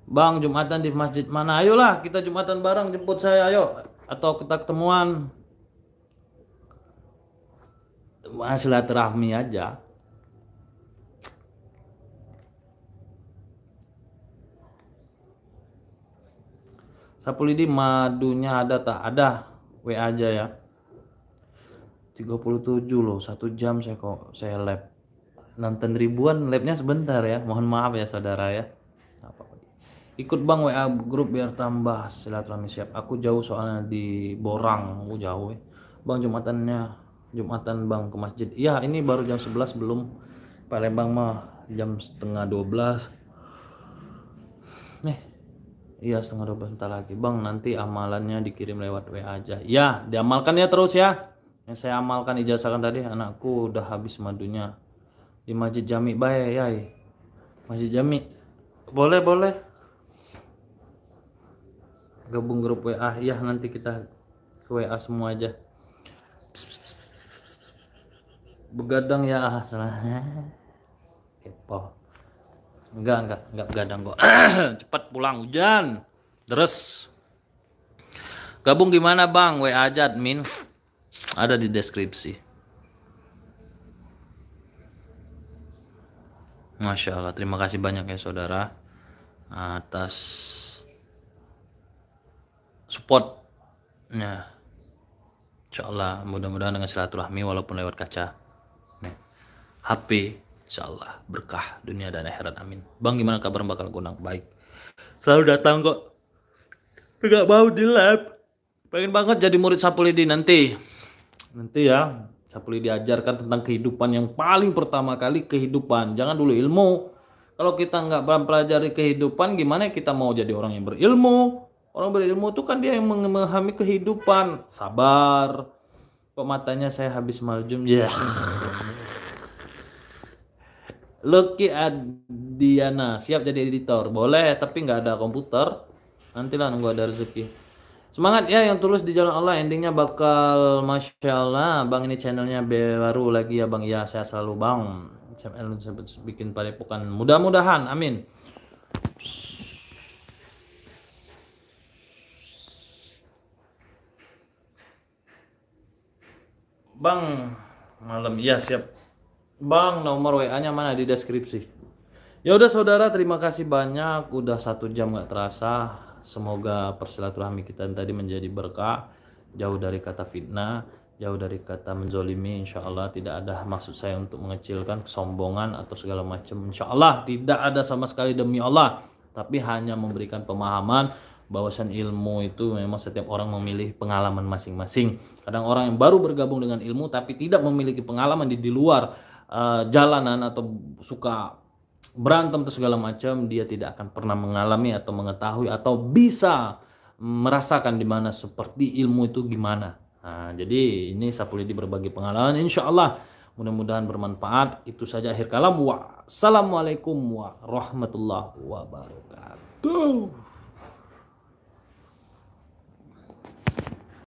Speaker 1: Bang, Jumatan di masjid mana? Ayolah kita Jumatan bareng, jemput saya ayo. Atau kita ketemuan silaturahmi aja. Sapu Lidi madunya ada tak? Ada, WA aja ya. 37 loh, 1 jam saya lab. Nonton ribuan, labnya sebentar ya. Mohon maaf ya saudara ya. Ikut bang WA grup biar tambah silaturahmi siap. Aku jauh soalnya di Borang, aku jauh ya. Bang Jumatan bang ke masjid. Iya ini baru jam 11 belum. Palembang mah jam setengah 12. Nih, iya setengah 12 bentar lagi. Bang nanti amalannya dikirim lewat WA aja. Ya diamalkan ya terus ya. Yang saya amalkan ijazahkan tadi, anakku udah habis madunya di Masjid Jami bae ya. Masjid Jami. Boleh. Gabung grup WA ya, nanti kita ke WA semua aja. Begadang ya salahnya. Kepo. Enggak begadang kok. Cepat pulang hujan. Terus gabung gimana bang? WA aja admin. Ada di deskripsi. Masya Allah, terima kasih banyak ya saudara atas supportnya. Insya Allah mudah-mudahan dengan silaturahmi walaupun lewat kaca HP, insya Allah berkah dunia dan akhirat, amin. Bang gimana kabar bakal gondang? Baik, selalu datang kok, nggak mau di lab. Pengen banget jadi murid Sapu Lidi nanti ya. Sapu Lidi diajarkan tentang kehidupan, yang paling pertama kali kehidupan, jangan dulu ilmu. Kalau kita nggak mempelajari kehidupan, gimana kita mau jadi orang yang berilmu? Orang berilmu itu kan dia yang memahami kehidupan. Sabar. Kok matanya saya habis maljum ya. Lucky Adiana siap jadi editor, boleh tapi nggak ada komputer. Nantilah nunggu ada rezeki. Semangat ya yang tulus di jalan Allah, endingnya bakal masya Allah. Bang ini channelnya baru lagi ya bang, ya saya selalu bang. Channel bikin padepokan, mudah-mudahan, amin. Bang malam iya siap. Bang nomor WA-nya mana? Di deskripsi. Ya udah saudara, terima kasih banyak. Udah 1 jam nggak terasa. Semoga persilaturahmi kita tadi menjadi berkah, jauh dari kata fitnah. jauh dari kata menzolimi. Insya Allah tidak ada maksud saya untuk mengecilkan, kesombongan atau segala macam. Insya Allah tidak ada sama sekali, demi Allah. Tapi hanya memberikan pemahaman bahwasan ilmu itu memang setiap orang memilih pengalaman masing-masing. Kadang orang yang baru bergabung dengan ilmu tapi tidak memiliki pengalaman di luar jalanan atau suka berantem atau segala macam, dia tidak akan pernah mengalami atau mengetahui atau bisa merasakan di mana seperti ilmu itu gimana. Nah, jadi ini Sapulidi berbagi pengalaman, insya Allah mudah-mudahan bermanfaat. Itu saja akhir kalam. Wassalamualaikum warahmatullahi wabarakatuh.